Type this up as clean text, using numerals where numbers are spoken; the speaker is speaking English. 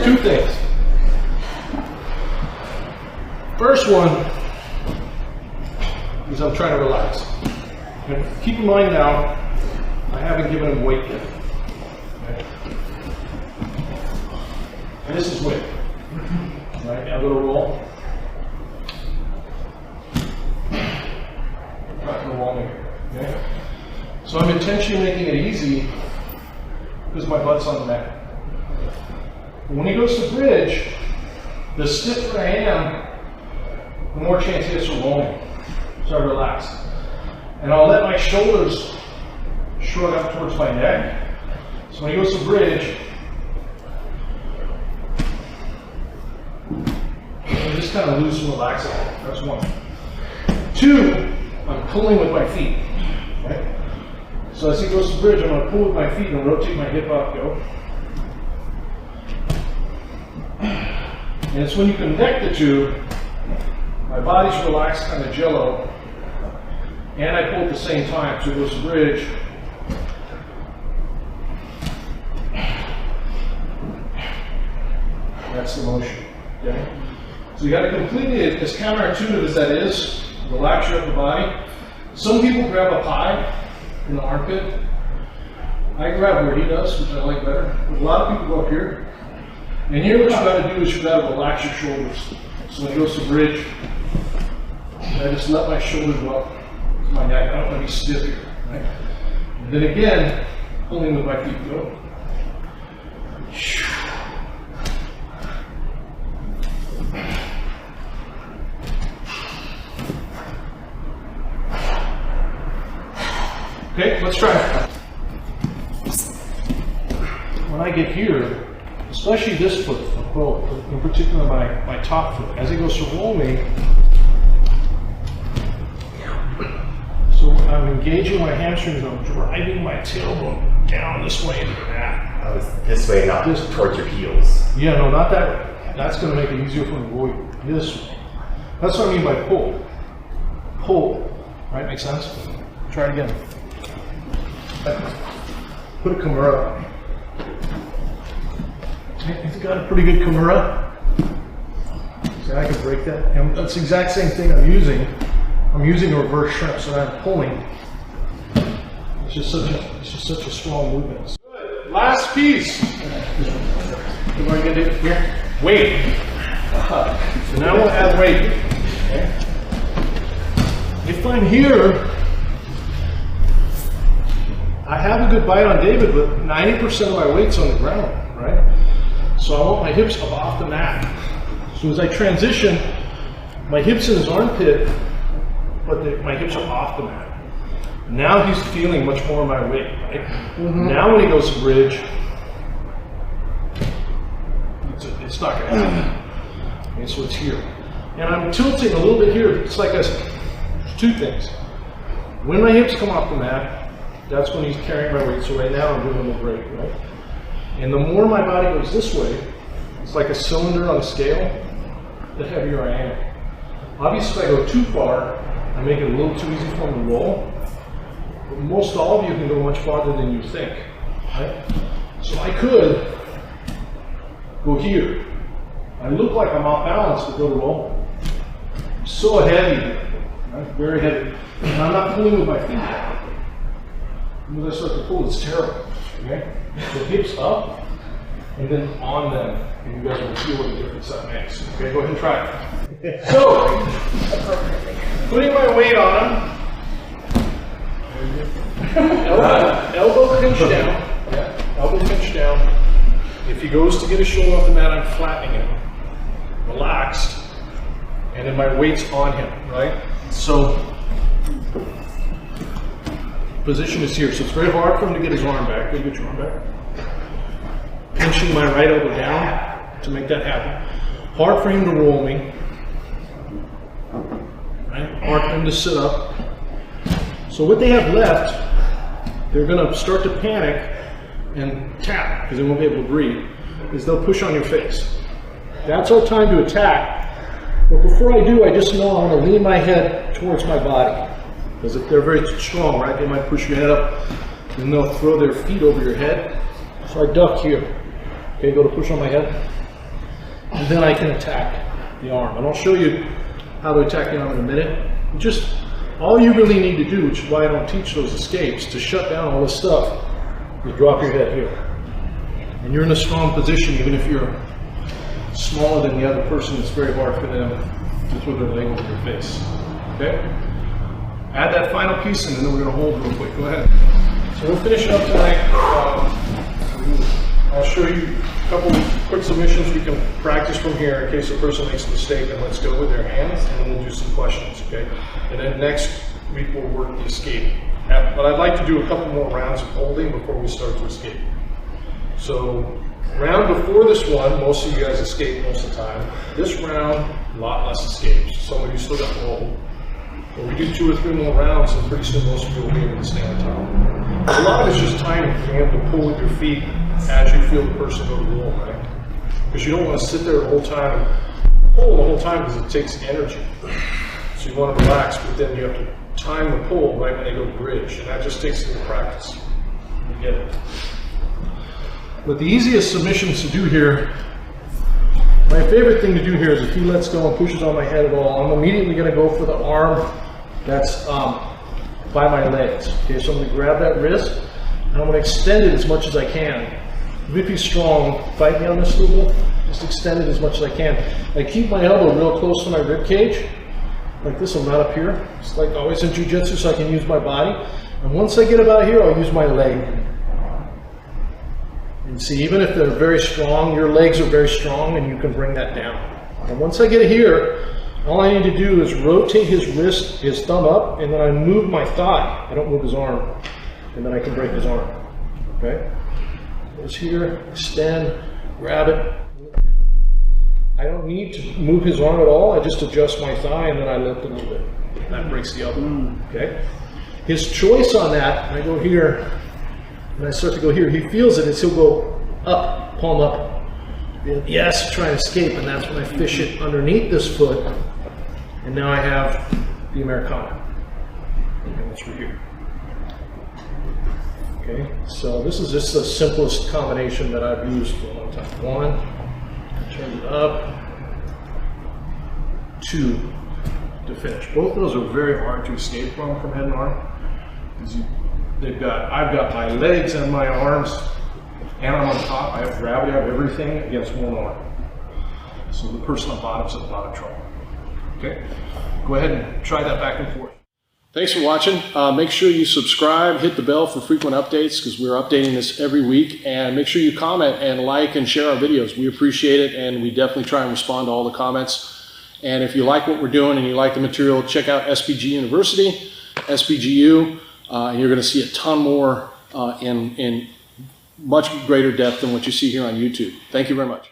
two things. First one is I'm trying to relax. And keep in mind now, I haven't given him weight yet. Okay. And this is weight. Right, now go to roll. Not going to roll me. Okay. So I'm intentionally making it easy because my butt's on the mat. When he goes to bridge, the stiffer I am, the more chance he has to roll me. So I relax. And I'll let my shoulders shrug up towards my neck. So when he goes to bridge, I just kind of loose and relax it. That's one. Two, I'm pulling with my feet. Right? So as he goes to bridge, I'm going to pull with my feet and rotate my hip up, go. And it's when you connect the two, my body's relaxed, kind of jello, and I pull at the same time. So it goes to bridge. That's the motion. Okay? So you got to completely, as counterintuitive as that is, relax your upper body. Some people grab a pie in the armpit. I grab where he does, which I like better. But a lot of people go up here. And here what you got to do is you got to relax your shoulders. So when it goes to bridge, I just let my shoulders go up to my neck. I don't want to be stiff here. Right? And then again, pulling with my feet. Go. Okay, let's try it. When I get here, especially this foot, in particular my top foot, as it goes to roll me, so I'm engaging my hamstrings, I'm driving my tailbone down this way into the mat. Oh, it's this way, not this towards your heels. Yeah, no, not that way. That's going to make it easier for me to roll this way. That's what I mean by pull. Pull. Right, makes sense? Try it again. Put a Kimura. He's got a pretty good Kimura. See, I can break that. And that's the exact same thing I'm using. I'm using a reverse shrimp, so I'm pulling. It's just such a strong movement. Good. Last piece. What are you gonna do here? Weight. So now we'll add weight. Okay. If I'm here, I have a good bite on David, but 90% of my weight's on the ground, right? So I want my hips up off the mat. So as I transition, my hips in his armpit, but my hips are off the mat. Now he's feeling much more of my weight, right? Mm-hmm. Now when he goes to bridge, it's not going to happen. Okay, so it's here. And I'm tilting a little bit here. It's like there's two things. When my hips come off the mat, that's when he's carrying my weight. So right now I'm doing a break, right? And the more my body goes this way, it's like a cylinder on a scale, the heavier I am. Obviously, if I go too far, I make it a little too easy for him to roll. But most all of you can go much farther than you think, right? So I could go here. I look like I'm off balance to go to roll. So heavy, right? Very heavy. And I'm not pulling with my feet. When I start to pull, it's terrible. Okay? So hips up, and then on them, and you guys will feel what the difference that makes. Okay, go ahead and try it. So, putting my weight on him, elbow pinch down. Yeah, elbow pinch down. If he goes to get his shoulder off the mat, I'm flattening him, relaxed, and then my weight's on him, right? So, position is here, so it's very hard for him to get his arm back. Go get your arm back. Pinching my right elbow down to make that happen. Hard for him to roll me. Right? Hard for him to sit up. So what they have left, they're going to start to panic and tap because they won't be able to breathe. Is they'll push on your face. That's our time to attack. But before I do, I just know I want to lean my head towards my body. Because if they're very strong, right, they might push your head up and they'll throw their feet over your head. So I duck here. Okay, go to push on my head. and then I can attack the arm. And I'll show you how to attack the arm in a minute. Just all you really need to do, which is why I don't teach those escapes, to shut down all this stuff, is drop your head here. And you're in a strong position, even if you're smaller than the other person. It's very hard for them to throw their leg over your face. Okay? Add that final piece in, and then we're going to hold real quick. Go ahead. So we'll finish up tonight. I'll show you a couple quick submissions we can practice from here in case a person makes a mistake, and let's go with their hands, and then we'll do some questions, okay? And then next week we'll work the escape. But I'd like to do a couple more rounds of holding before we start to escape. So round before this one, most of you guys escape most of the time. This round, a lot less escapes. Some of you still got to hold. But we do 2 or 3 more rounds, and pretty soon most of you will be able to stay on top. A lot of it's just timing, being able to pull with your feet as you feel the person go to the wall, right? Because you don't want to sit there the whole time and pull the whole time because it takes energy. So you want to relax, but then you have to time the pull right when they go to bridge, and that just takes a little practice. You get it. But the easiest submissions to do here, my favorite thing to do here is if he lets go and pushes on my head at all, I'm immediately going to go for the arm that's by my legs. Okay, so I'm going to grab that wrist, and I'm going to extend it as much as I can. If he's strong, fight me on this a little bit. Just extend it as much as I can. I keep my elbow real close to my rib cage, like this. I'm not up here. It's like always in jiu-jitsu, so I can use my body. And once I get about here, I'll use my leg. And see, even if they're very strong, your legs are very strong, and you can bring that down. And once I get here, all I need to do is rotate his wrist, his thumb up, and then I move my thigh. I don't move his arm, and then I can break his arm. Okay? It's here, extend, grab it. I don't need to move his arm at all. I just adjust my thigh, and then I lift a little bit. That breaks the elbow. Okay? His choice on that, I go here, and I start to go here. He feels it, he'll go up, palm up. Yes, try and escape, and that's when I fish it underneath this foot, and now I have the Americana. And it's right here. Okay, so this is just the simplest combination that I've used for a long time. 1, turn it up, 2 to finish. Both of those are very hard to escape from head and arm. I've got my legs and my arms, and I'm on top. I have gravity, I have everything against one arm. So the person on bottom's in a lot of trouble. Okay, go ahead and try that back and forth. Thanks for watching. Make sure you subscribe, hit the bell for frequent updates because we're updating this every week. And make sure you comment and like and share our videos. We appreciate it, and we definitely try and respond to all the comments. And if you like what we're doing and you like the material, check out SBG University, SBGU, and you're going to see a ton more in much greater depth than what you see here on YouTube. Thank you very much.